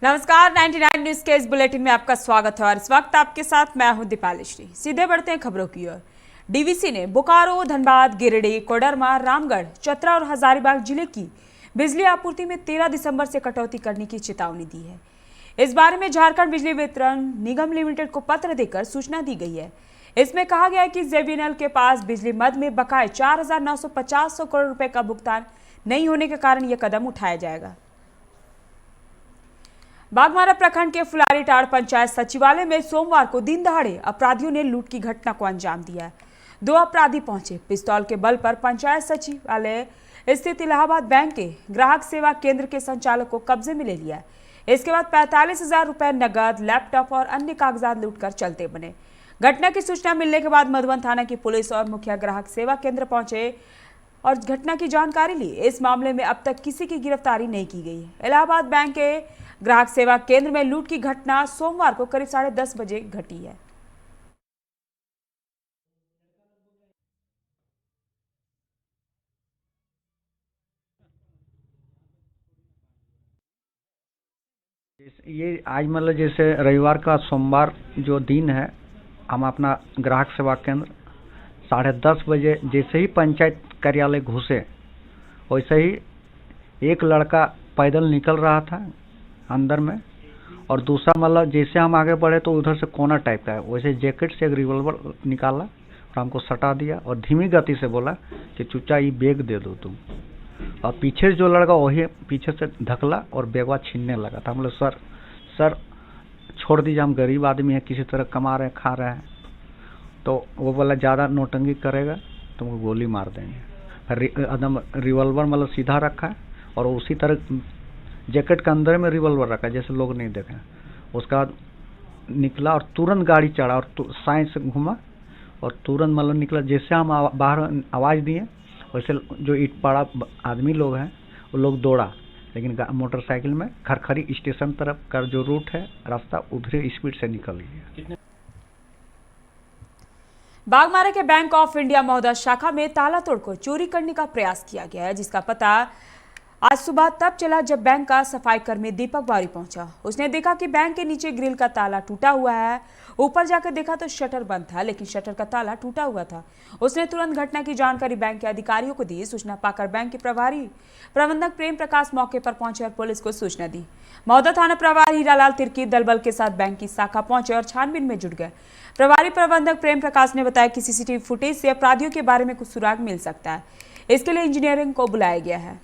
नमस्कार, 99 न्यूज के इस बुलेटिन में आपका स्वागत है और इस वक्त आपके साथ मैं हूं दीपाली श्री। सीधे बढ़ते हैं खबरों की ओर। डीवीसी ने बोकारो, धनबाद, गिरिडीह, कोडरमा, रामगढ़, चतरा और हजारीबाग जिले की बिजली आपूर्ति में 13 दिसंबर से कटौती करने की चेतावनी दी है। इस बारे में झारखंड बिजली वितरण निगम लिमिटेड को पत्र देकर सूचना दी गई है। इसमें कहा गया है कि जेबीएनएल के पास बिजली मद में बकाये 4,950 करोड़ रुपए का भुगतान नहीं होने के कारण यह कदम उठाया जाएगा। बागमारा प्रखंड के फुलारीटाड़ पंचायत सचिवालय में सोमवार को दिन दहाड़े अपराधियों ने लूट की घटना को अंजाम दिया। 2 अपराधी पहुंचे, पिस्तौल के बल पर पंचायत सचिवालय स्थित इलाहाबाद बैंक के ग्राहक सेवा केंद्र के संचालक को कब्जे में ले लिया। इसके बाद 45,000 रुपए नगद, लैपटॉप और अन्य कागजात लूटकर चलते बने। घटना की सूचना मिलने के बाद मधुबन थाना की पुलिस और मुखिया ग्राहक सेवा केंद्र पहुंचे और घटना की जानकारी ली। इस मामले में अब तक किसी की गिरफ्तारी नहीं की गई है। इलाहाबाद बैंक के ग्राहक सेवा केंद्र में लूट की घटना सोमवार को करीब 10:30 बजे घटी है। ये आज मतलब जैसे रविवार का सोमवार जो दिन है, हम अपना ग्राहक सेवा केंद्र 10:30 बजे जैसे ही पंचायत कार्यालय घुसे, वैसे ही एक लड़का पैदल निकल रहा था अंदर में, और दूसरा मतलब जैसे हम आगे बढ़े तो उधर से कोना टाइप का है, वैसे जैकेट से एक रिवॉल्वर निकाला और हमको सटा दिया और धीमी गति से बोला कि चुच्चा ये बैग दे दो तुम। और पीछे जो लड़का वही पीछे से धकला और बैगवा छीनने लगा था। हम लोग सर छोड़ दीजिए, हम गरीब आदमी हैं, किसी तरह कमा रहे हैं, खा रहे हैं। तो वो बोला ज़्यादा नोटंगी करेगा तुमको गोली मार देंगे। एकदम रिवॉल्वर मतलब सीधा रखा है और उसी तरह जैकेट के अंदर में रिवॉल्वर रखा जैसे लोग नहीं देखे। उसका बाद निकला और तुरंत गाड़ी चढ़ा और साइड से घुमा और तुरंत मतलब निकला। जैसे हम बाहर आवाज़ दिए वैसे जो इटपाड़ा आदमी लोग हैं वो लोग दौड़ा, लेकिन मोटरसाइकिल में खरखरी स्टेशन तरफ का जो रूट है रास्ता उधर स्पीड से निकल गया। बागमारा के बैंक ऑफ इंडिया महोदा शाखा में ताला तोड़कर चोरी करने का प्रयास किया गया है, जिसका पता आज सुबह तब चला जब बैंक का सफाई कर्मी दीपक बारी पहुंचा। उसने देखा कि बैंक के नीचे ग्रिल का ताला टूटा हुआ है। ऊपर जाकर देखा तो शटर बंद था, लेकिन शटर का ताला टूटा हुआ था। उसने तुरंत घटना की जानकारी बैंक के अधिकारियों को दी। सूचना पाकर बैंक के प्रभारी प्रबंधक प्रेम प्रकाश मौके पर पहुंचे और पुलिस को सूचना दी। महोदा थाना प्रभारी हीरालाल तिर्की दलबल के साथ बैंक की शाखा पहुंचे और छानबीन में जुट गए। प्रभारी प्रबंधक प्रेम प्रकाश ने बताया कि सीसीटीवी फुटेज से अपराधियों के बारे में कुछ सुराग मिल सकता है। इसके लिए इंजीनियरिंग को बुलाया गया है।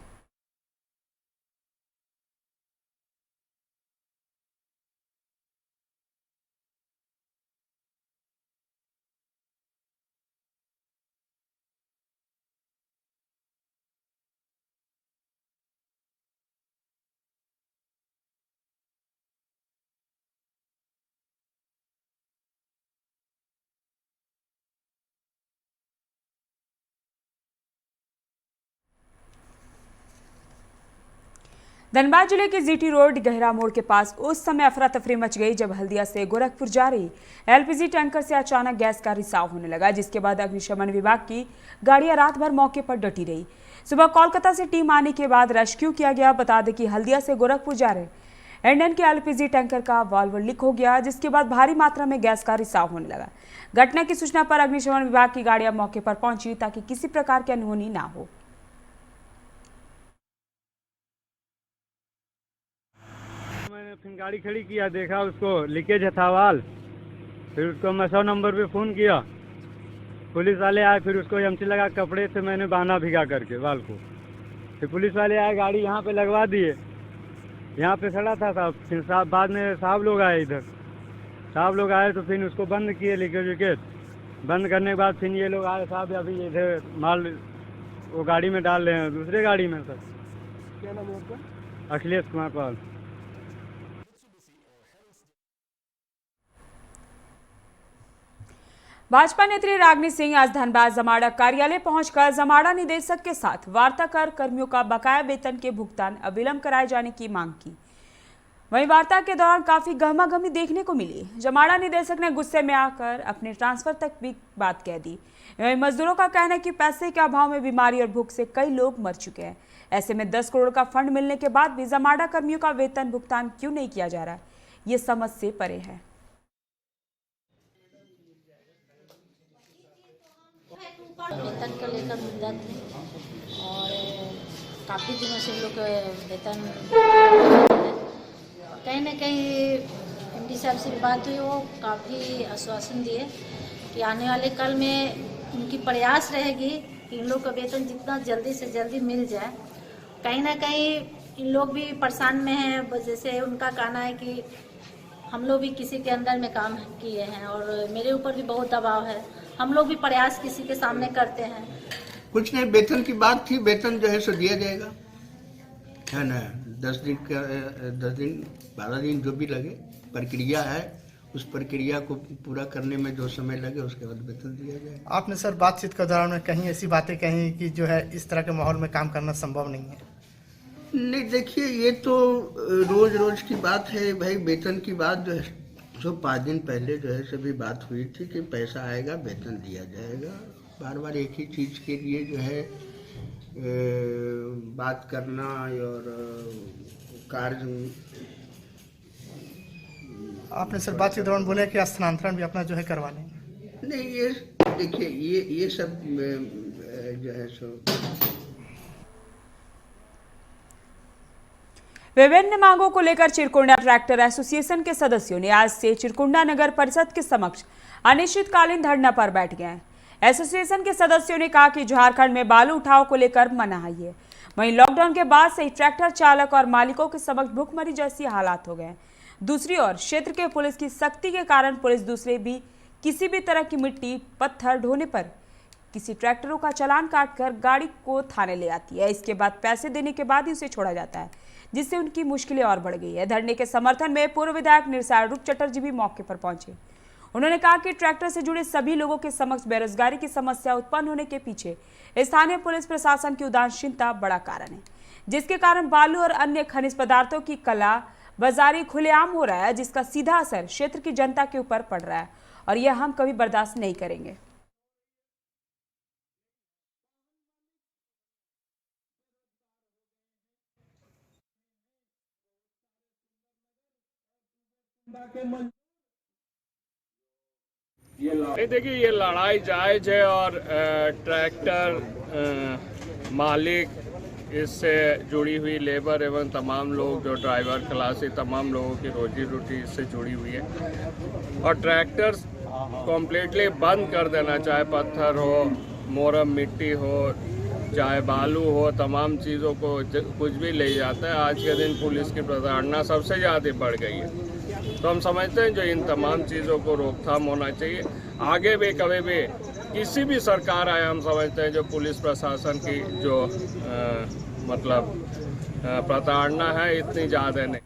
धनबाद जिले के जीटी रोड गहरा मोड़ के पास उस समय अफरा तफरी मच गई जब हल्दिया से गोरखपुर जा रही एलपीजी टैंकर से अचानक गैस का रिसाव होने लगा, जिसके बाद अग्निशमन विभाग की गाड़ियां रात भर मौके पर डटी रही। सुबह कोलकाता से टीम आने के बाद रेस्क्यू किया गया। बता दें कि हल्दिया से गोरखपुर जा रहे इंडियन के एलपीजी टैंकर का वाल्व लीक हो गया, जिसके बाद भारी मात्रा में गैस का रिसाव होने लगा। घटना की सूचना पर अग्निशमन विभाग की गाड़ियां मौके पर पहुंची ताकि किसी प्रकार की अनहोनी ना हो। फिर गाड़ी खड़ी किया, देखा उसको लीकेज था वाल। फिर उसको मैं 100 नंबर पे फ़ोन किया, पुलिस वाले आए। फिर उसको एमसी लगा कपड़े से मैंने बांधा भिगा करके वाल को। फिर पुलिस वाले आए, गाड़ी यहाँ पे लगवा दिए। यहाँ पे खड़ा था साहब। फिर साहब बाद में साहब लोग आए, इधर साहब लोग आए तो फिर उसको बंद किए लीकेज विकेज। बंद करने के बाद फिर ये लोग आए, साहब अभी इधर माल वो गाड़ी में डाल रहे हैं, दूसरे गाड़ी में। सर क्या नाम है आपका? अखिलेश कुमार पाल। भाजपा नेत्री रागिनी सिंह आज धनबाद जमाड़ा कार्यालय पहुंचकर जमाड़ा निदेशक के साथ वार्ता कर कर्मियों का बकाया वेतन के भुगतान अविलंब कराए जाने की मांग की। वहीं वार्ता के दौरान काफी गहमागहमी देखने को मिली। जमाड़ा निदेशक ने गुस्से में आकर अपने ट्रांसफर तक भी बात कह दी। वहीं मजदूरों का कहना है कि पैसे के अभाव में बीमारी और भूख से कई लोग मर चुके हैं। ऐसे में 10 करोड़ का फंड मिलने के बाद भी जमाडा कर्मियों का वेतन भुगतान क्यों नहीं किया जा रहा है, ये समझ से परे है। वेतन को लेकर मुद्दा थी और काफ़ी दिनों से लोग वेतन कहीं ना कहीं एमडी साहब से बात हुई, वो काफ़ी आश्वासन दिए कि आने वाले कल में उनकी प्रयास रहेगी कि इन लोग का वेतन जितना जल्दी से जल्दी मिल जाए। कहीं ना कहीं इन लोग भी परेशान में हैं, जैसे उनका कहना है कि हम लोग भी किसी के अंदर में काम किए हैं और मेरे ऊपर भी बहुत दबाव है, हम लोग भी प्रयास किसी के सामने करते हैं। कुछ नहीं, वेतन की बात थी, वेतन जो है सो दिया जाएगा, है ना। 10 दिन 12 दिन जो भी लगे, प्रक्रिया है, उस प्रक्रिया को पूरा करने में जो समय लगे उसके बाद वेतन दिया जाएगा। आपने सर बातचीत के दौरान में कहीं ऐसी बातें कही कि जो है इस तरह के माहौल में काम करना संभव नहीं है? नहीं, देखिए ये तो रोज की बात है भाई। वेतन की बात जो है सो 5 दिन पहले जो है सभी बात हुई थी कि पैसा आएगा, वेतन दिया जाएगा। बार बार एक ही चीज़ के लिए जो है बात करना और कार्य। आपने सर बातचीत के दौरान बोला कि स्थानांतरण भी अपना जो है करवाने। नहीं, ये देखिए ये सब जो है सो विभिन्न मांगों को लेकर चिरकुंडा ट्रैक्टर एसोसिएशन के सदस्यों ने आज से चिरकुंडा नगर परिषद के समक्ष अनिश्चितकालीन धरना पर बैठ गए हैं। एसोसिएशन के सदस्यों ने कहा कि झारखंड में बालू उठाव को लेकर मनाही है, वहीं लॉकडाउन के बाद से ही ट्रैक्टर चालक और मालिकों के समक्ष भूखमरी जैसी हालात हो गए। दूसरी ओर क्षेत्र के पुलिस की सख्ती के कारण पुलिस किसी भी तरह की मिट्टी पत्थर ढोने पर किसी ट्रैक्टरों का चालान काटकर गाड़ी को थाने ले आती है। इसके बाद पैसे देने के बाद ही उसे छोड़ा जाता है, जिससे उनकी मुश्किलें और बढ़ गई है। धरने के समर्थन में पूर्व विधायक निरसार रूप चटर्जी भी मौके पर पहुंचे। उन्होंने कहा कि ट्रैक्टर से जुड़े सभी लोगों के समक्ष बेरोजगारी की समस्या उत्पन्न होने के पीछे स्थानीय पुलिस प्रशासन की उदासीनता बड़ा कारण है, जिसके कारण बालू और अन्य खनिज पदार्थों की कला बाजारी खुलेआम हो रहा है, जिसका सीधा असर क्षेत्र की जनता के ऊपर पड़ रहा है और यह हम कभी बर्दाश्त नहीं करेंगे। देखिए, ये लड़ाई जायज है और ट्रैक्टर मालिक, इससे जुड़ी हुई लेबर एवं तमाम लोग जो ड्राइवर क्लासी, तमाम लोगों की रोजी रोटी इससे जुड़ी हुई है और ट्रैक्टर कम्प्लीटली बंद कर देना, चाहे पत्थर हो, मोरम मिट्टी हो, चाहे बालू हो, तमाम चीज़ों को कुछ भी ले जाता है। आज के दिन पुलिस की प्रताड़ना सबसे ज़्यादा बढ़ गई है, तो हम समझते हैं जो इन तमाम चीज़ों को रोकथाम होना चाहिए। आगे भी कभी भी किसी भी सरकार आए, हम समझते हैं जो पुलिस प्रशासन की जो प्रताड़ना है इतनी ज़्यादा नहीं।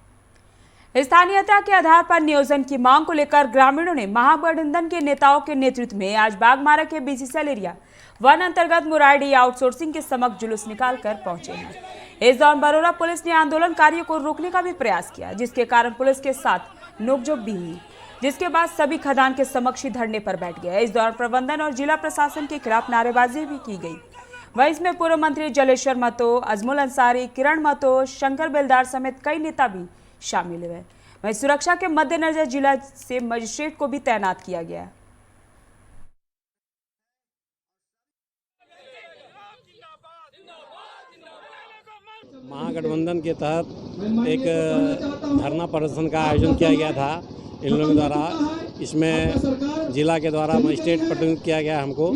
स्थानीयता के आधार पर नियोजन की मांग को लेकर ग्रामीणों ने महागठबंधन के नेताओं के नेतृत्व में आज बागमारा के बीसीसीएल एरिया 1 अंतर्गत मुराडी आउटसोर्सिंग के समक्ष जुलूस निकाल कर पहुंचे हैं। इस दौरान बरोरा पुलिस ने आंदोलनकारियों को रोकने का भी प्रयास किया, जिसके कारण पुलिस के साथ नोकझोंक भी हुई, जिसके बाद सभी खदान के समक्ष ही धरने पर बैठ गए। इस दौरान प्रबंधन और जिला प्रशासन के खिलाफ नारेबाजी भी की गई। वहीं इसमें पूर्व मंत्री जलेश्वर महतो, अजमुल अंसारी, किरण महतो, शंकर बेलदार समेत कई नेता भी शामिल हुए। वहीं सुरक्षा के मद्देनजर जिला से मजिस्ट्रेट को भी तैनात किया गया। महागठबंधन के तहत एक धरना प्रदर्शन का आयोजन किया गया था इन लोगों द्वारा। इसमें जिला के द्वारा मजिस्ट्रेट प्रतिनिधित्व किया गया हमको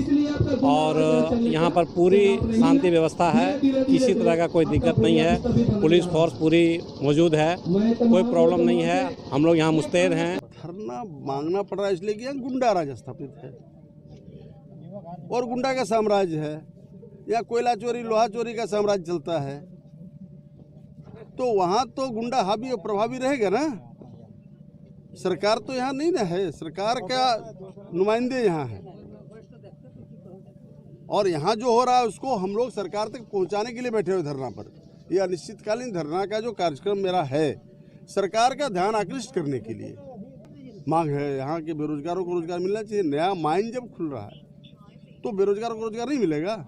और यहाँ पर पूरी शांति व्यवस्था है, किसी तरह का कोई दिक्कत नहीं है, पुलिस फोर्स पूरी मौजूद है, कोई प्रॉब्लम नहीं है, हम लोग यहाँ मुस्तैद हैं। धरना मांगना पड़ रहा है इसलिए कि यहाँ गुंडा राज स्थापित है और गुंडा का साम्राज्य है, यहाँ कोयला चोरी लोहा चोरी का साम्राज्य चलता है, तो वहाँ तो गुंडा हावी और प्रभावी रहेगा ना। सरकार तो यहाँ नहीं ना है, सरकार का नुमाइंदे यहाँ है और यहाँ जो हो रहा है उसको हम लोग सरकार तक पहुँचाने के लिए बैठे हुए धरना पर। यह अनिश्चितकालीन धरना का जो कार्यक्रम मेरा है, सरकार का ध्यान आकृष्ट करने के लिए मांग है। यहाँ के बेरोजगारों को रोजगार मिलना चाहिए। नया माइन जब खुल रहा है तो बेरोजगारों को रोजगार नहीं मिलेगा,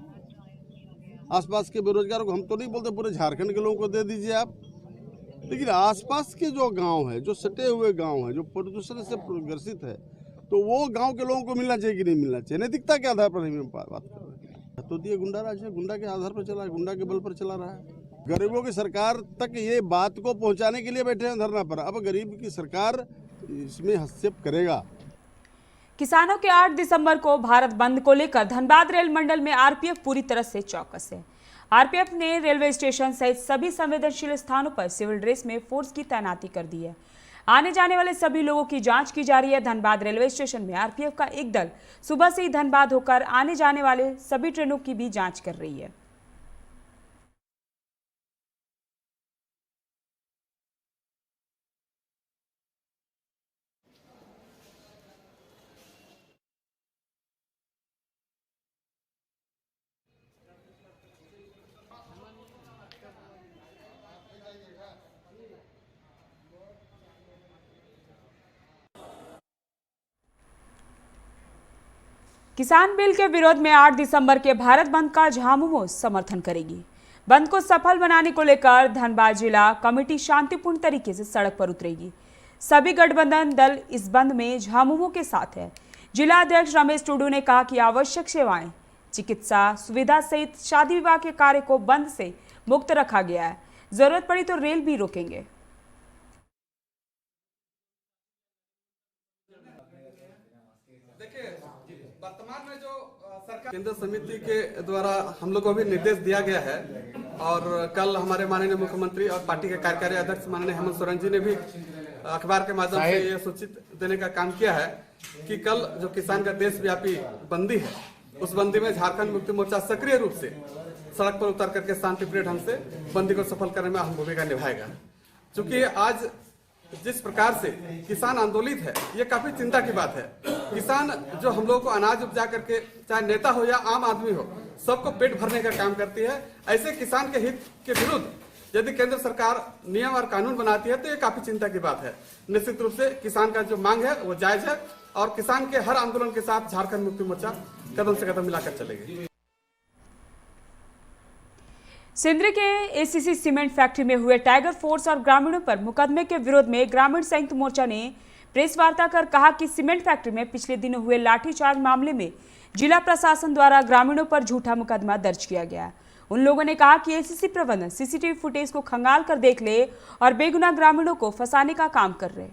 आसपास के बेरोजगारों को, हम तो नहीं बोलते पूरे झारखंड के लोगों को दे दीजिए आप, लेकिन आसपास के जो गांव है, जो सटे हुए गांव है, जो प्रदूषण से ग्रसित है, तो वो गांव के लोगों को मिलना चाहिए कि नहीं मिलना चाहिए? नैतिकता के आधार पर हम बात कर रहे हैं। तो ये गुंडा राज है, गुंडा के आधार पर चला है, गुंडा के बल पर चला रहा है। गरीबों की सरकार तक ये बात को पहुंचाने के लिए बैठे हैं धरना पर। अब गरीब की सरकार इसमें हस्तक्षेप करेगा। किसानों के 8 दिसंबर को भारत बंद को लेकर धनबाद रेल मंडल में आरपीएफ पूरी तरह से चौकस है। आरपीएफ ने रेलवे स्टेशन सहित सभी संवेदनशील स्थानों पर सिविल ड्रेस में फोर्स की तैनाती कर दी है। आने जाने वाले सभी लोगों की जांच की जा रही है। धनबाद रेलवे स्टेशन में आरपीएफ का एक दल सुबह से ही धनबाद होकर आने जाने वाले सभी ट्रेनों की भी जांच कर रही है। किसान बिल के विरोध में 8 दिसंबर के भारत बंद का झामुमो समर्थन करेगी। बंद को सफल बनाने को लेकर धनबाद जिला कमेटी शांतिपूर्ण तरीके से सड़क पर उतरेगी। सभी गठबंधन दल इस बंद में झामुमो के साथ है। जिला अध्यक्ष रमेश टुडू ने कहा कि आवश्यक सेवाएं, चिकित्सा सुविधा सहित शादी विवाह के कार्य को बंद से मुक्त रखा गया है। जरूरत पड़ी तो रेल भी रोकेंगे। वर्तमान में जो सरकार केंद्र समिति के द्वारा हम लोग को भी निर्देश दिया गया है और कल हमारे माननीय मुख्यमंत्री और पार्टी के कार्यकारी अध्यक्ष माननीय हेमंत सोरेन जी ने भी अखबार के माध्यम से ये सूचित देने का काम किया है कि कल जो किसान का देशव्यापी बंदी है, उस बंदी में झारखंड मुक्ति मोर्चा सक्रिय रूप से सड़क पर उतर करके शांतिप्रिय ढंग से बंदी को सफल करने में अहम भूमिका निभाएगा। चूंकि आज जिस प्रकार से किसान आंदोलित है, ये काफी चिंता की बात है। किसान जो हम लोग को अनाज उपजा करके, चाहे नेता हो या आम आदमी हो, सबको पेट भरने का काम करती है। ऐसे किसान के हित के विरुद्ध यदि केंद्र सरकार नियम और कानून बनाती है तो ये काफी चिंता की बात है। निश्चित रूप से किसान का जो मांग है वो जायज है और किसान के हर आंदोलन के साथ झारखंड मुक्ति मोर्चा कदम से कदम मिलाकर चलेगी। सिंदरी के एसीसी सीमेंट फैक्ट्री में हुए टाइगर फोर्स और ग्रामीणों पर मुकदमे के विरोध में ग्रामीण संयुक्त मोर्चा ने प्रेस वार्ता कर कहा कि सीमेंट फैक्ट्री में पिछले दिनों हुए लाठीचार्ज मामले में जिला प्रशासन द्वारा ग्रामीणों पर झूठा मुकदमा दर्ज किया गया। उन लोगों ने कहा कि एसीसी प्रबंधन सीसीटीवी फुटेज को खंगाल कर देख ले और बेगुनाह ग्रामीणों को फंसाने का काम कर रहे।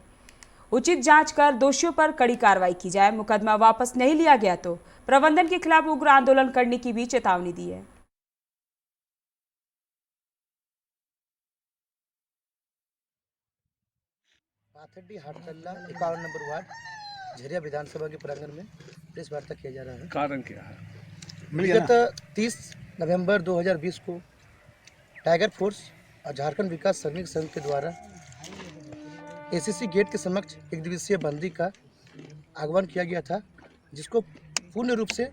उचित जांच कर दोषियों पर कड़ी कार्रवाई की जाए। मुकदमा वापस नहीं लिया गया तो प्रबंधन के खिलाफ उग्र आंदोलन करने की भी चेतावनी दी है। पाथर्डी हाटकल्ला 51 नंबर वार्ड झरिया विधानसभा के प्रांगण में प्रेस वार्ता किया जा रहा है। कारण क्या है? विगत 30 नवंबर 2020 को टाइगर फोर्स और झारखंड विकास श्रमिक संघ के द्वारा एसीसी गेट के समक्ष एक दिवसीय बंदी का आह्वान किया गया था, जिसको पूर्ण रूप से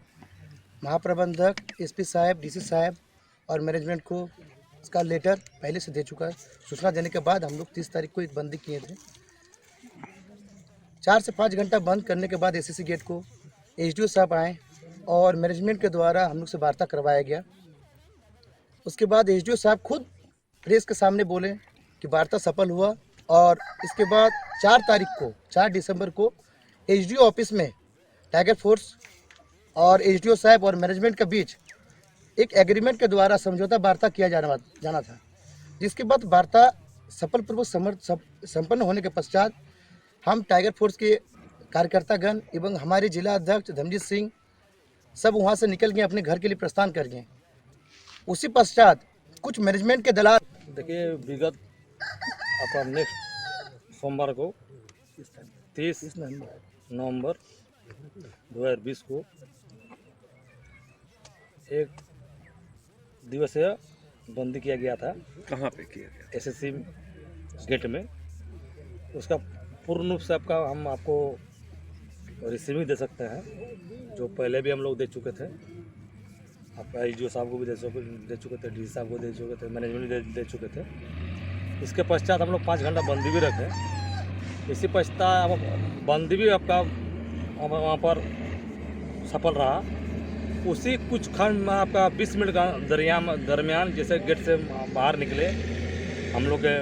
महाप्रबंधक, एसपी साहब, डीसी साहब और मैनेजमेंट को इसका लेटर पहले से दे चुका है। सूचना देने के बाद हम लोग 30 तारीख को एक बंदी किए थे। 4 से 5 घंटा बंद करने के बाद एसीसी गेट को एसडीओ साहब आए और मैनेजमेंट के द्वारा हम लोग से वार्ता करवाया गया। उसके बाद एसडीओ साहब खुद प्रेस के सामने बोले कि वार्ता सफल हुआ और इसके बाद 4 दिसंबर को एसडीओ ऑफिस में टाइगर फोर्स और एसडीओ साहब और मैनेजमेंट के बीच एक एग्रीमेंट के द्वारा समझौता वार्ता किया जाना था, जिसके बाद वार्ता सफलपूर्वक संपन्न होने के पश्चात हम टाइगर फोर्स के कार्यकर्तागण एवं हमारे जिला अध्यक्ष धर्मजीत सिंह सब वहां से निकल गए, अपने घर के लिए प्रस्थान कर गए। उसी पश्चात कुछ मैनेजमेंट के दलाल, देखिए, विगत अपना नेक्स्ट सोमवार को 30 नवंबर 2020 को एक दिवसीय बंदी किया गया था। कहाँ पे किया गया? एसएससी गेट में। उसका पूर्ण रूप से हम आपको रिसीविंग दे सकते हैं, जो पहले भी हम लोग दे चुके थे। आपका आईजीओ साहब को भी दे चुके थे, डीसी साहब को दे चुके थे, मैनेजमेंट भी दे चुके थे। इसके पश्चात हम लोग 5 घंटा बंदी भी रखे। इसी पश्चात बंदी भी आपका वहाँ पर सफल रहा उसी कुछ खंड में आपका 20 मिनट का दरमियान जैसे गेट से बाहर निकले हम लोग के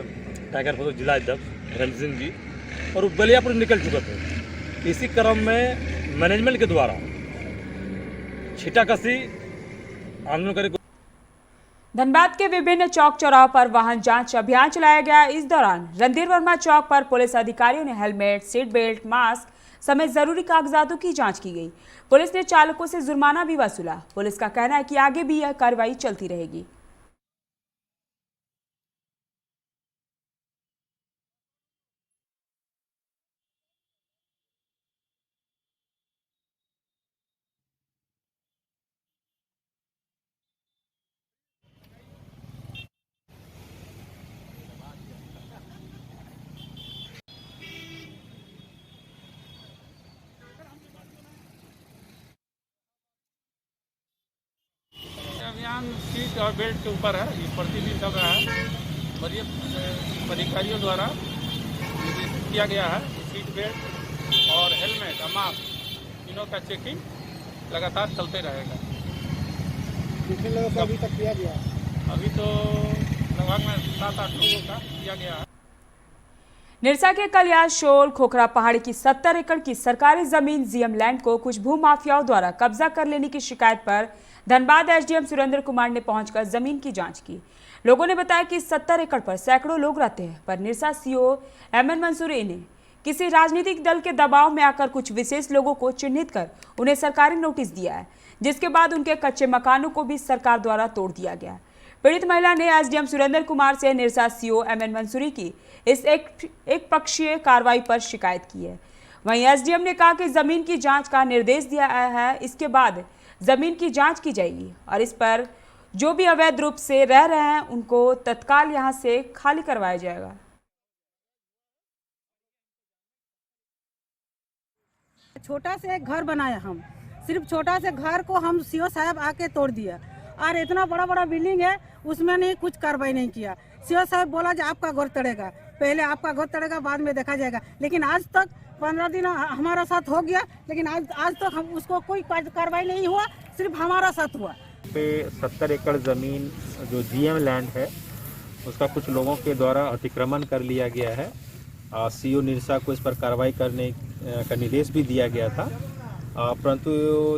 टाइगर फोर्स जिला अध्यक्ष रणजीत सिंह जी, और वो बलियापुर निकल चुके थे। इसी क्रम में मैनेजमेंट के द्वारा छीटाकशी आंदोलन करे। धनबाद के विभिन्न चौक चौराहों पर वाहन जांच अभियान चलाया गया। इस दौरान रणधीर वर्मा चौक पर पुलिस अधिकारियों ने हेलमेट, सीट बेल्ट, मास्क समेत जरूरी कागजातों की जांच की गई। पुलिस ने चालकों से जुर्माना भी वसूला। पुलिस का कहना है कि आगे भी यह कार्रवाई चलती रहेगी। अभियान सीट और बेल्ट के ऊपर है। ये प्रतिदिन चल रहा है। वरीय अधिकारियों द्वारा निर्देशित किया गया है कि सीट बेल्ट और हेलमेट और मास्क तीनों का चेकिंग लगातार चलते रहेगा। कितने लोगों का अभी तक किया गया? अभी तो लगभग में 7-8 लोगों का किया गया है। निरसा के कलियास शोल खोखरा पहाड़ी की 70 एकड़ की सरकारी जमीन जीएम लैंड को कुछ भूमाफियाओं द्वारा कब्जा कर लेने की शिकायत पर धनबाद एसडीएम सुरेंद्र कुमार ने पहुंचकर जमीन की जांच की। लोगों ने बताया कि 70 एकड़ पर सैकड़ों लोग रहते हैं, पर निरसा सीओ एमएन मंसूरी ने किसी राजनीतिक दल के दबाव में आकर कुछ विशेष लोगों को चिन्हित कर उन्हें सरकारी नोटिस दिया है, जिसके बाद उनके कच्चे मकानों को भी सरकार द्वारा तोड़ दिया गया। पीड़ित महिला ने एसडीएम सुरेंद्र कुमार से निरसा सीओ एमएन मंसूरी की इस एक पक्षीय कार्रवाई पर शिकायत की है। वहीं एसडीएम ने कहा कि जमीन की जांच का निर्देश दिया है, इसके बाद जमीन की जांच की जाएगी और इस पर जो भी अवैध रूप से रह रहे हैं उनको तत्काल यहां से खाली करवाया जाएगा। छोटा से एक घर बनाया, हम सिर्फ छोटा से घर को हम सीओ साहब आके तोड़ दिया और इतना बड़ा बड़ा बिल्डिंग है उसमें नहीं कुछ कार्रवाई नहीं किया। सीओ साहब बोला जो आपका घर तड़ेगा, पहले आपका घर तड़ेगा बाद में देखा जाएगा, लेकिन आज तक 15 दिन हमारा साथ हो गया, लेकिन आज तक हम उसको कोई कार्रवाई नहीं हुआ, सिर्फ हमारा साथ हुआ। पे 70 एकड़ ज़मीन जो जीएम लैंड है उसका कुछ लोगों के द्वारा अतिक्रमण कर लिया गया है। सीओ निरसा को इस पर कार्रवाई करने का निर्देश भी दिया गया था, परंतु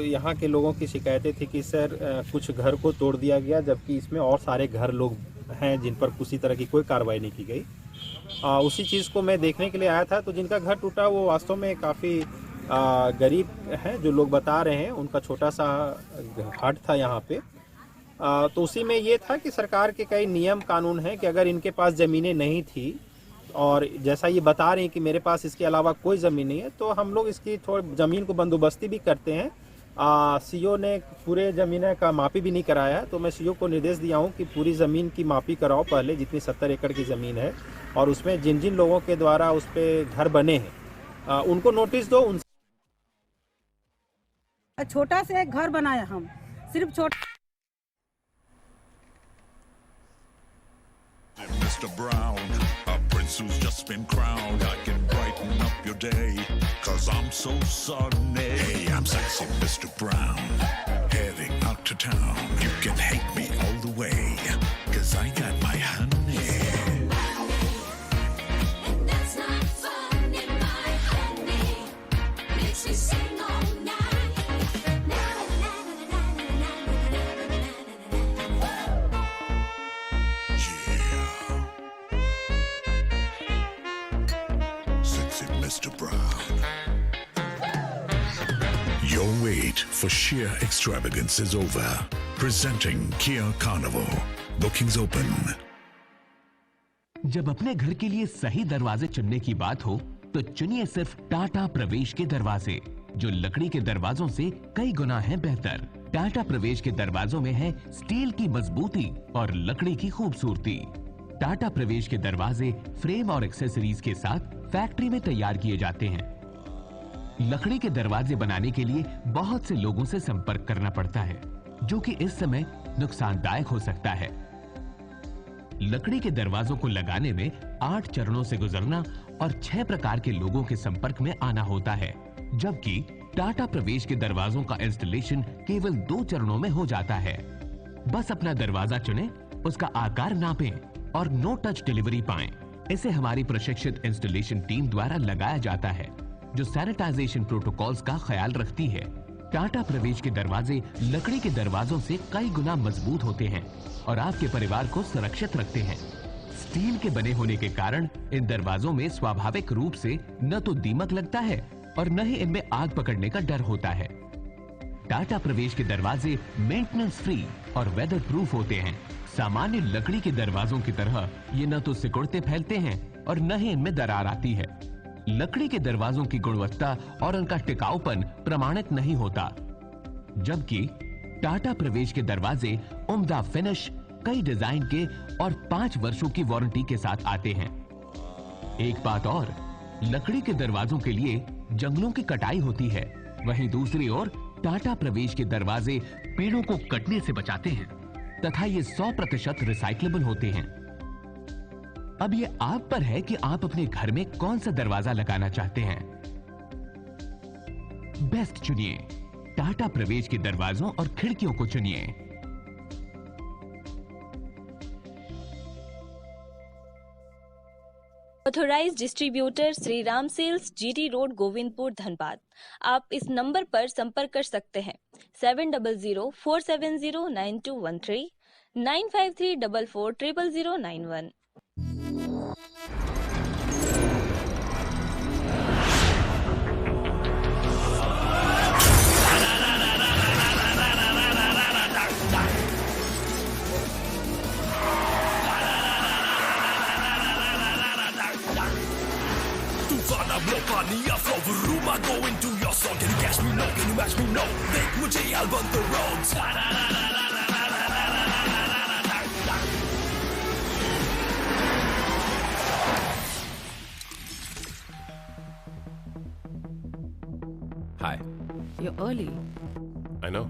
यहाँ के लोगों की शिकायतें थी कि सर कुछ घर को तोड़ दिया गया, जबकि इसमें और सारे घर लोग हैं जिन पर किसी तरह की कोई कार्रवाई नहीं की गई। उसी चीज़ को मैं देखने के लिए आया था। तो जिनका घर टूटा वो वास्तव में काफ़ी गरीब हैं, जो लोग बता रहे हैं। उनका छोटा सा हट था यहाँ पे। तो उसी में ये था कि सरकार के कई नियम कानून हैं कि अगर इनके पास ज़मीनें नहीं थी और जैसा ये बता रहे हैं कि मेरे पास इसके अलावा कोई ज़मीन नहीं है, तो हम लोग इसकी थोड़ी ज़मीन को बंदोबस्ती भी करते हैं। सीओ ने पूरे ज़मीन का मापी भी नहीं कराया है, तो मैं सीओ को निर्देश दिया हूँ कि पूरी ज़मीन की मापी कराओ पहले, जितनी 70 एकड़ की ज़मीन है, और उसमें जिन जिन लोगों के द्वारा उस पर घर बने हैं उनको नोटिस दो। छोटा से एक घर बनाया, हम सिर्फ छोटा। Mr. Brown, a prince who's just been crowned. I can brighten up your day, 'cause I'm so sunny. Hey, I'm sexy Mr. Brown, heading out to town. You can hate me all the way, 'cause I got my honey. And that's not funny, my honey makes me sing all night. Mr. Brown. Your wait for sheer extravagance is over. Presenting Kia Carnival. Bookings open. जब अपने घर के लिए सही दरवाजे चुनने की बात हो तो चुनिए सिर्फ टाटा प्रवेश के दरवाजे, जो लकड़ी के दरवाजों से कई गुना है बेहतर। टाटा प्रवेश के दरवाजों में है स्टील की मजबूती और लकड़ी की खूबसूरती। टाटा प्रवेश के दरवाजे फ्रेम और एक्सेसरीज के साथ फैक्ट्री में तैयार किए जाते हैं। लकड़ी के दरवाजे बनाने के लिए बहुत से लोगों से संपर्क करना पड़ता है, जो कि इस समय नुकसानदायक हो सकता है। लकड़ी के दरवाजों को लगाने में 8 चरणों से गुजरना और 6 प्रकार के लोगों के संपर्क में आना होता है, जबकि टाटा प्रवेश के दरवाजों का इंस्टॉलेशन केवल 2 चरणों में हो जाता है। बस अपना दरवाजा चुनें, उसका आकार नापें और नो टच डिलीवरी पाएं। इसे हमारी प्रशिक्षित इंस्टॉलेशन टीम द्वारा लगाया जाता है, जो सैनिटाइजेशन प्रोटोकॉल्स का ख्याल रखती है। टाटा प्रवेश के दरवाजे लकड़ी के दरवाजों से कई गुना मजबूत होते हैं और आपके परिवार को सुरक्षित रखते हैं। स्टील के बने होने के कारण इन दरवाजों में स्वाभाविक रूप से न तो दीमक लगता है और न ही इनमें आग पकड़ने का डर होता है। टाटा प्रवेश के दरवाजे मेंटेनेंस फ्री और वेदर प्रूफ होते हैं। सामान्य लकड़ी के दरवाजों की तरह ये न तो सिकुड़ते फैलते हैं और न ही इनमें दरार आती है। लकड़ी के दरवाजों की गुणवत्ता और उनका टिकाऊपन प्रमाणित नहीं होता, जबकि टाटा प्रवेश के दरवाजे उम्दा फिनिश, कई डिजाइन के और 5 वर्षों की वारंटी के साथ आते हैं। एक बात और, लकड़ी के दरवाजों के लिए जंगलों की कटाई होती है, वहीं दूसरी ओर टाटा प्रवेश के दरवाजे पेड़ों को कटने से बचाते हैं तथा ये 100% रिसाइक्लेबल होते हैं। अब ये आप पर है कि आप अपने घर में कौन सा दरवाजा लगाना चाहते हैं। बेस्ट चुनिए, टाटा प्रवेश के दरवाजों और खिड़कियों को चुनिए। Authorised distributor Shri Ram sales, GT road, Govindpur, Dhanbad. आप इस नंबर पर संपर्क कर सकते हैं 7004709213 9534400091। Mania flow the room, I go into your soul. Can you catch me? No. Can you match me? No. Think mujhe I'll run the roads. Hi. You're early. I know.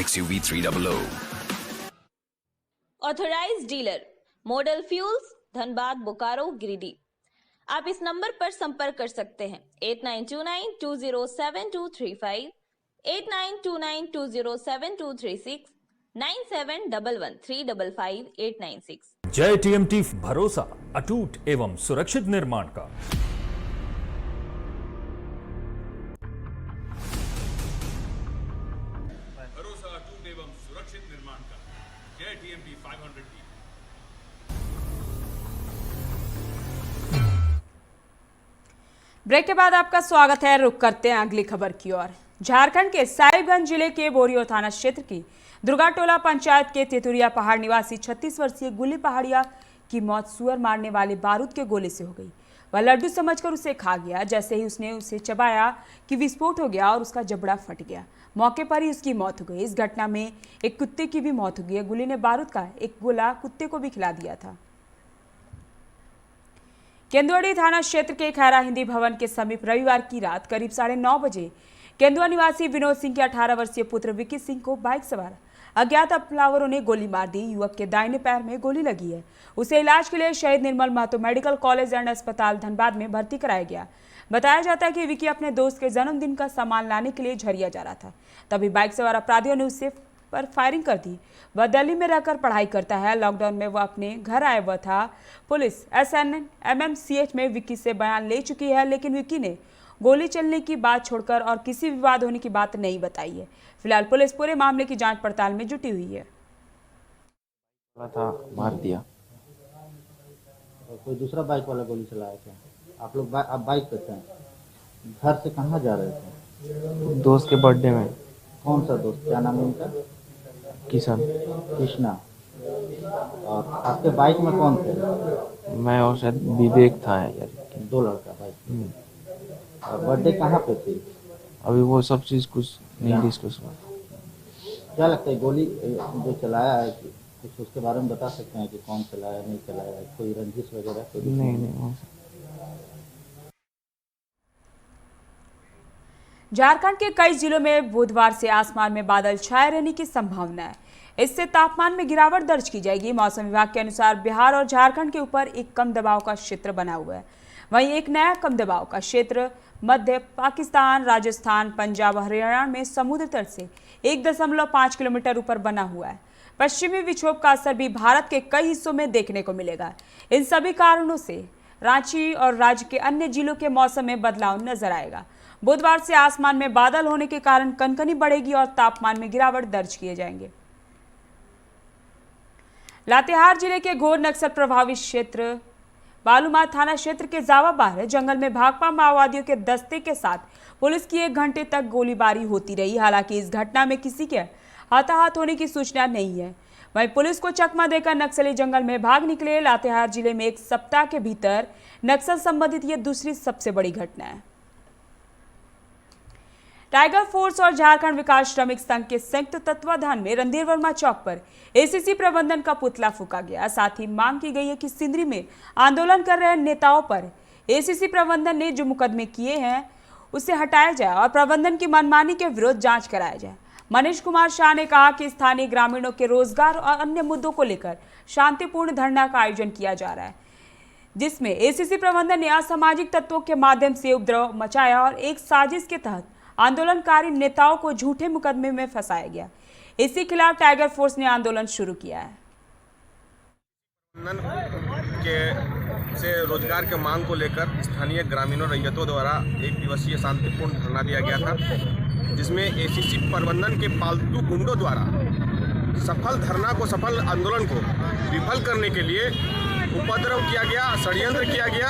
XUV 300. Authorised dealer model fuels, Dhanbad, Bokaro, Giridih. आप इस number पर संपर्क कर सकते हैं 8929207235, 8929207236, 9711355896। जय TMT, भरोसा अटूट एवं सुरक्षित निर्माण का। भरोसा अटूट एवं सुरक्षित निर्माण का। जय टीएमटी 500। ब्रेक के बाद आपका स्वागत है। रुक करते हैं अगली खबर की ओर। झारखंड के साहिबगंज जिले के बोरियो थाना क्षेत्र की दुर्गाटोला पंचायत के तेतुरिया पहाड़ निवासी 36 वर्षीय गुल्ली पहाड़िया की मौत सुअर मारने वाले बारूद के गोले से हो गई। वह लड्डू समझकर उसे खा गया। जैसे ही उसने उसे चबाया कि विस्फोट हो गया और उसका जबड़ा फट गया। मौके पर ही उसकी मौत हो गई। इस घटना में एक कुत्ते की भी मौत हो गई। गुल्ली ने बारूद का एक गोला कुत्ते को भी खिला दिया था। केंदुआड़ी थाना क्षेत्र के खैरा हिंदी भवन के समीप रविवार की रात करीब 9:30 बजे केंदुआ निवासी विनोद सिंह के 18 वर्षीय पुत्र विक्की सिंह को बाइक सवार अज्ञात हमलावरों ने गोली मार दी। युवक के दाहिने पैर में गोली लगी है। उसे इलाज के लिए शहीद निर्मल महतो मेडिकल कॉलेज एंड अस्पताल धनबाद में भर्ती कराया गया। बताया जाता है कि विक्की अपने दोस्त के जन्मदिन का सामान लाने के लिए झरिया जा रहा था, तभी बाइक सवार अपराधियों ने उससे पर फायरिंग कर दी। वह दिल्ली में रहकर पढ़ाई करता है। लॉकडाउन में वह अपने घर आया हुआ था। पुलिस SNMMCH में विक्की से बयान ले चुकी है, लेकिन विक्की ने गोली चलने की बात छोड़कर और किसी विवाद होने की बात नहीं बताई है। फिलहाल पुलिस पूरे मामले की जांच पड़ताल में जुटी हुई है। था मार दिया। कोई दूसरा बाइक वाला गोली चलाया था? आप लोग आप बाइक पे थे, घर से कहाँ जा रहे थे? दोस्त के बर्थडे में। कौन सा दोस्त, क्या नाम है उनका? किशन। कृष्णा। और आपके बाइक में कौन थे? मैं और शायद विवेक था यार। 2 लड़का बाइक। और बर्थडे कहाँ पे थी? अभी वो सब चीज कुछ नहीं डिस्कस हुआ। क्या लगता है गोली जो चलाया है, कुछ उसके बारे में बता सकते हैं कि कौन चलाया नहीं चलाया, कोई रंजिश वगैरह? नहीं। झारखंड के कई जिलों में बुधवार से आसमान में बादल छाए रहने की संभावना है। इससे तापमान में गिरावट दर्ज की जाएगी। मौसम विभाग के अनुसार बिहार और झारखंड के ऊपर एक कम दबाव का क्षेत्र बना हुआ है। वहीं एक नया कम दबाव का क्षेत्र मध्य पाकिस्तान, राजस्थान, पंजाब और हरियाणा में समुद्र तल से 1.5 किलोमीटर ऊपर बना हुआ है। पश्चिमी विक्षोभ का असर भी भारत के कई हिस्सों में देखने को मिलेगा। इन सभी कारणों से रांची और राज्य के अन्य जिलों के मौसम में बदलाव नजर आएगा। बुधवार से आसमान में बादल होने के कारण कनकनी बढ़ेगी और तापमान में गिरावट दर्ज किए जाएंगे। लातेहार जिले के घोर नक्सल प्रभावित क्षेत्र बालूमाथ थाना क्षेत्र के जावाबार जंगल में भाकपा माओवादियों के दस्ते के साथ पुलिस की 1 घंटे तक गोलीबारी होती रही। हालांकि इस घटना में किसी के हताहत होने की सूचना नहीं है। वहीं पुलिस को चकमा देकर नक्सली जंगल में भाग निकले। लातेहार जिले में एक सप्ताह के भीतर नक्सल संबंधित ये दूसरी सबसे बड़ी घटना है। टाइगर फोर्स और झारखंड विकास श्रमिक संघ के संयुक्त तत्वाधान में रणधीर वर्मा चौक पर एसीसी प्रबंधन का पुतला फूंका गया। साथ ही मांग की गई है कि सिंदरी में आंदोलन कर रहे नेताओं पर एसीसी प्रबंधन ने जो मुकदमे किए हैं उसे हटाया जाए और प्रबंधन की मनमानी के विरुद्ध जांच कराया जाए। मनीष कुमार शाह ने कहा कि स्थानीय ग्रामीणों के रोजगार और अन्य मुद्दों को लेकर शांतिपूर्ण धरना का आयोजन किया जा रहा है, जिसमें एसीसी प्रबंधन ने असामाजिक तत्वों के माध्यम से उपद्रव मचाया और एक साजिश के तहत आंदोलनकारी नेताओं को झूठे मुकदमे में फंसाया गया। इसी खिलाफ टाइगर फोर्स ने आंदोलन शुरू किया है। से रोजगार के मांग को लेकर स्थानीय ग्रामीणों रैयतों द्वारा 1 दिवसीय शांतिपूर्ण धरना दिया गया था, जिसमें एसीसी प्रबंधन के पालतू गुंडों द्वारा सफल आंदोलन को विफल करने के लिए उपद्रव किया गया, षड्यंत्र किया गया,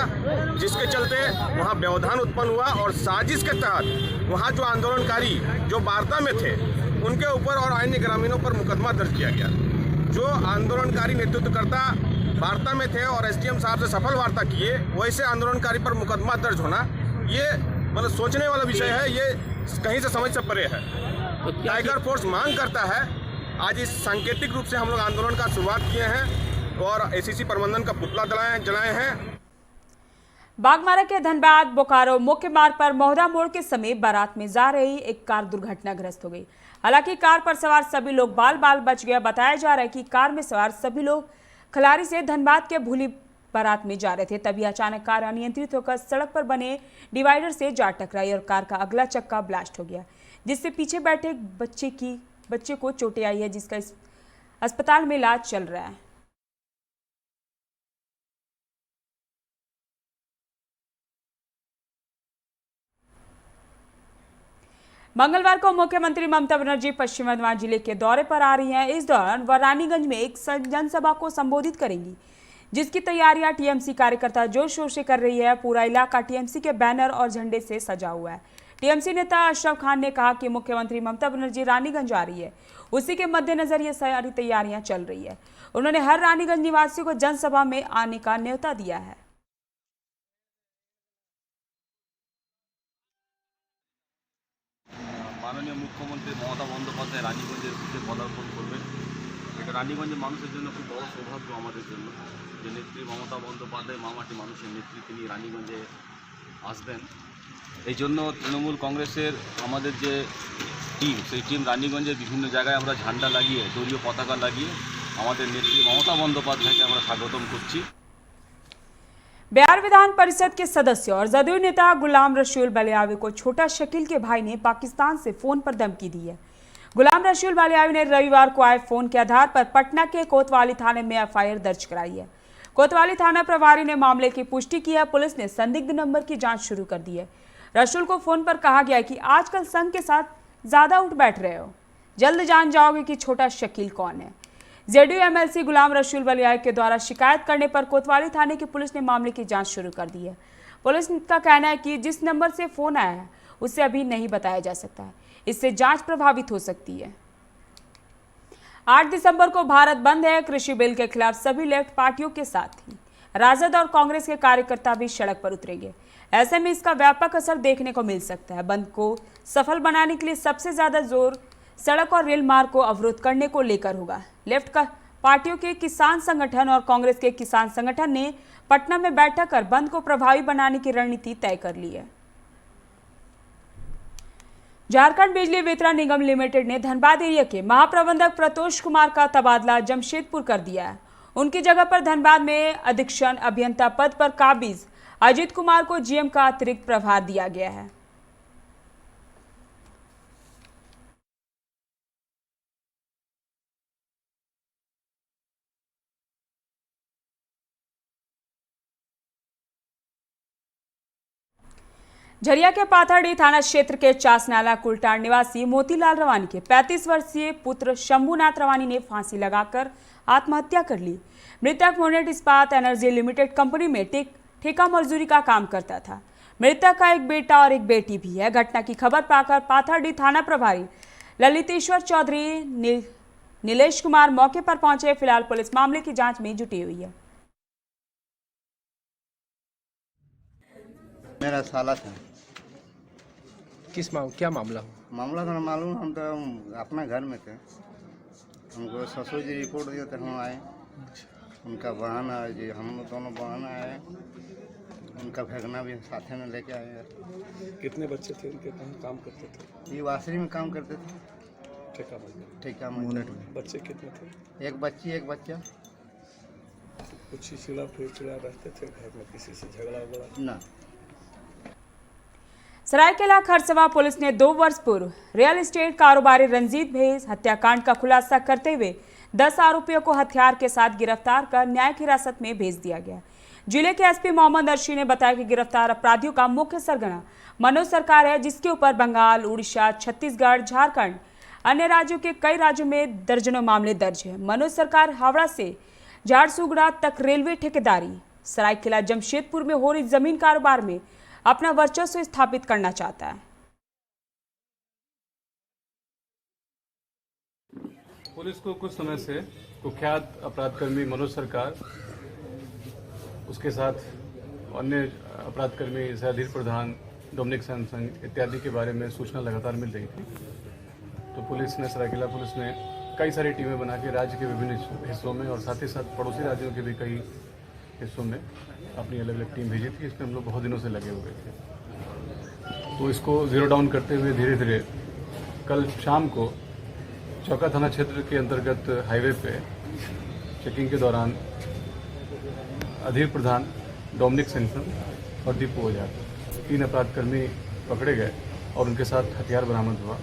जिसके चलते वहां व्यवधान उत्पन्न हुआ और साजिश के तहत वहां जो आंदोलनकारी जो वार्ता में थे उनके ऊपर और अन्य ग्रामीणों पर मुकदमा दर्ज किया गया। जो आंदोलनकारी नेतृत्वकर्ता वार्ता में थे और एसडीएम साहब से सफल वार्ता किए, वैसे आंदोलनकारी पर मुकदमा दर्ज होना ये मतलब सोचने वाला विषय है। ये कहीं से समझ से परे है। टाइगर फोर्स मांग करता है, आज इस सांकेतिक रूप से हम लोग आंदोलन का शुरुआत किए हैं और एसीसी प्रबंधन का पुतला जलाए हैं। बागमारा के धनबाद बोकारो मुख्य मार्ग पर मोहदा मोड़ के समीप बारात में जा रही एक कार दुर्घटनाग्रस्त हो गई। हालांकि कार पर सवार सभी लोग बाल बच गया। बताया जा रहा है कि कार में सवार सभी लोग खलारी से धनबाद के भूली बारात में जा रहे थे, तभी अचानक कार अनियंत्रित होकर सड़क पर बने डिवाइडर से जा टकराई और कार का अगला चक्का ब्लास्ट हो गया, जिससे पीछे बैठे बच्चे को चोटें आई है, जिसका अस्पताल में इलाज चल रहा है। मंगलवार को मुख्यमंत्री ममता बनर्जी पश्चिम बर्धमान जिले के दौरे पर आ रही हैं। इस दौरान वह रानीगंज में एक जनसभा को संबोधित करेंगी, जिसकी तैयारियां टीएमसी कार्यकर्ता जोर शोर से कर रही है। पूरा इलाका टीएमसी के बैनर और झंडे से सजा हुआ है। टीएमसी नेता अशरफ खान ने कहा कि मुख्यमंत्री ममता बनर्जी रानीगंज आ रही है, उसी के मद्देनजर ये सारी तैयारियां चल रही है। उन्होंने हर रानीगंज निवासियों को जनसभा में आने का न्योता दिया है। माननीय मुख्यमंत्री ममता बंदोपाध्याय रानीगंजेर বুথে পদার্পণ করবেন। এটা রানীগঞ্জের মানুষের জন্য খুব বড় সৌভাগ্য আমাদের জন্য যে নেত্রী মমতা বন্দ্যোপাধ্যায় মামাটি মানুষের নেত্রী তিনি রানীগঞ্জে আসবেন। এই জন্য তৃণমূল কংগ্রেসের আমাদের যে টিম সেই টিম রানীগঞ্জের বিভিন্ন জায়গায় আমরা ঝান্ডা লাগিয়ে দলীয় পতাকা লাগিয়ে আমাদের নেত্রী মমতা বন্দ্যোপাধ্যায়কে আমরা স্বাগতম করছি। बिहार विधान परिषद के सदस्य और जदयू नेता गुलाम रसूल बलियावी को छोटा शकील के भाई ने पाकिस्तान से फोन पर धमकी दी है। गुलाम रसूल बलियावी ने रविवार को आए फोन के आधार पर पटना के कोतवाली थाने में एफआईआर दर्ज कराई है। कोतवाली थाना प्रभारी ने मामले की पुष्टि की है। पुलिस ने संदिग्ध नंबर की जांच शुरू कर दी है। रसूल को फोन पर कहा गया कि आजकल संघ के साथ ज्यादा उठ बैठ रहे हो, जल्द जान जाओगे कि छोटा शकील कौन है। जेडीयू एमएलसी गुलाम रसूल बलियावी के द्वारा शिकायत करने पर कोतवाली थाने की पुलिस ने मामले की जांच शुरू कर दी है। पुलिस का कहना है कि जिस नंबर से फोन आया है उसे अभी नहीं बताया जा सकता है, इससे जांच प्रभावित हो सकती है। 8 दिसंबर को भारत बंद है। कृषि बिल के खिलाफ सभी लेफ्ट पार्टियों के साथ ही राजद और कांग्रेस के कार्यकर्ता भी सड़क पर उतरेंगे। ऐसे में इसका व्यापक असर देखने को मिल सकता है। बंद को सफल बनाने के लिए सबसे ज्यादा जोर सड़क और रेल मार्ग को अवरुद्ध करने को लेकर होगा। लेफ्ट का पार्टियों के किसान संगठन और कांग्रेस के किसान संगठन ने पटना में बैठक कर बंद को प्रभावी बनाने की रणनीति तय कर ली है। झारखंड बिजली वितरण निगम लिमिटेड ने धनबाद एरिया के महाप्रबंधक प्रतोष कुमार का तबादला जमशेदपुर कर दिया है। उनकी जगह पर धनबाद में अधीक्षण अभियंता पद पर काबिज अजीत कुमार को जीएम का अतिरिक्त प्रभार दिया गया है। झरिया के पाथरडी थाना क्षेत्र के चासनाला कुलटार निवासी मोतीलाल रवानी के 35 वर्षीय पुत्र शंभुनाथ रवानी ने फांसी लगाकर आत्महत्या कर ली। मृतक मोनेट इस्पात एनर्जी लिमिटेड कंपनी में ठेका मजदूरी का काम करता था। मृतक का एक बेटा और एक बेटी भी है। घटना की खबर पाकर पाथरडी थाना प्रभारी ललितेश्वर चौधरी नीलेश कुमार मौके पर पहुंचे। फिलहाल पुलिस मामले की जांच में जुटी हुई है। मेरा साला था। क्या मामला मामला तो मालूम, हम तो अपना घर में थे। हमको ससुर जी रिपोर्ट दिए थे, हम आए। उनका बहन है जी, हम दोनों बहन आए। उनका भगना भी साथ में लेके आए। कितने बच्चे थे उनके? कहाँ काम करते थे? ये वासरी में काम करते थे। ठेका में। बच्चे कितने थे? एक बच्ची एक बच्चा। कुछ चिड़ा रहते थे घर में, किसी से झगड़ा वगड़ा? ना। सरायकेला खरसवा पुलिस ने 2 वर्ष पूर्व रियल एस्टेट कारोबारी रंजीत भेज हत्याकांड का खुलासा करते हुए 10 आरोपियों को हथियार के साथ गिरफ्तार कर न्यायिक हिरासत में भेज दिया गया। जिले के एसपी मोहम्मद अर्शी ने बताया कि गिरफ्तार अपराधियों का मुख्य सरगना मनोज सरकार है, जिसके ऊपर बंगाल, उड़ीसा, छत्तीसगढ़, झारखंड, अन्य राज्यों के कई राज्यों में दर्जनों मामले दर्ज है। मनोज सरकार हावड़ा से झारसुगुड़ा तक रेलवे ठेकेदारी, सरायकेला जमशेदपुर में हो रही जमीन कारोबार में अपना वर्चस्व स्थापित करना चाहता है। पुलिस को कुछ समय से कुख्यात अपराधकर्मी मनोज सरकार, उसके साथ अन्य अपराधकर्मी जैसे अधीर प्रधान, डोमिनिक सैमसंग इत्यादि के बारे में सूचना लगातार मिल रही थी। तो पुलिस ने, सरायकेला पुलिस ने कई सारी टीमें बना के राज्य के विभिन्न हिस्सों में और साथ ही साथ पड़ोसी राज्यों के भी कई हिस्सों में अपनी अलग अलग टीम भेजी थी। इसमें हम लोग बहुत दिनों से लगे हुए थे। तो इसको जीरो डाउन करते हुए धीरे धीरे कल शाम को चौका थाना क्षेत्र के अंतर्गत हाईवे पे चेकिंग के दौरान अधीर प्रधान, डोमिनिक सैमसंग और दीपू ओझा 3 अपराधकर्मी पकड़े गए और उनके साथ हथियार बरामद हुआ।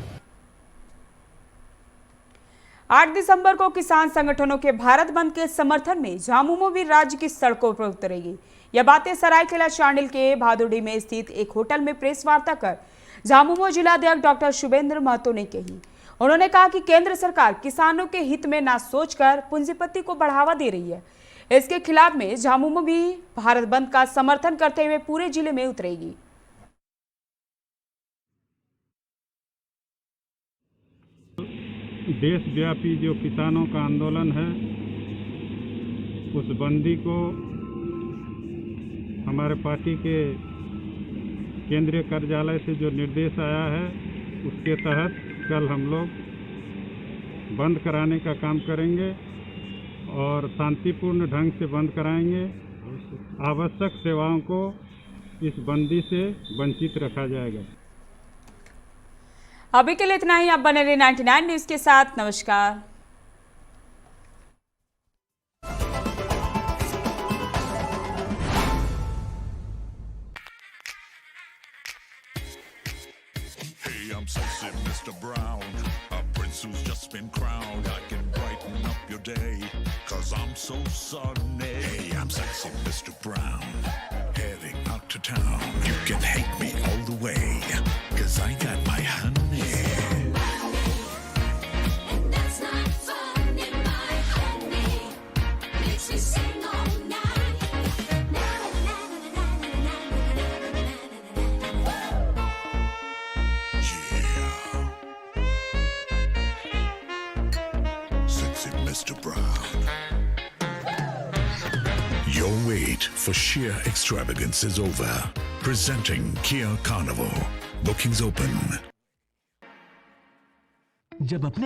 8 दिसंबर को किसान संगठनों के भारत बंद के समर्थन में झामुमो भी राज्य की सड़कों पर उतरेगी। यह बातें सरायकेला चांडिल के भादुड़ी में स्थित एक होटल में प्रेस वार्ता कर झामुमो जिलाध्यक्ष डॉक्टर शुभेंद्र महतो ने कही। उन्होंने कहा कि केंद्र सरकार किसानों के हित में ना सोचकर पूंजीपति को बढ़ावा दे रही है। इसके खिलाफ में झामुमो भी भारत बंद का समर्थन करते हुए पूरे जिले में उतरेगी। देशव्यापी जो किसानों का आंदोलन है, उस बंदी को हमारे पार्टी के केंद्रीय कार्यालय से जो निर्देश आया है, उसके तहत कल हम लोग बंद कराने का काम करेंगे और शांतिपूर्ण ढंग से बंद कराएंगे। आवश्यक सेवाओं को इस बंदी से वंचित रखा जाएगा। अभी के लिए इतना ही। आप बने रहिए 99 न्यूज के साथ। नमस्कार। Hey, I'm sexy Mr. Brown, a prince who's just been crowned. I can brighten up your day, 'cause I'm so sunny. Hey, I'm sexy Mr. Brown, heading out to town. You can hate me all the way, 'cause I got my honey. Mr. Brown. Your wait for sheer extravagance is over. Presenting Kia Carnival. Bookings open. जब अपने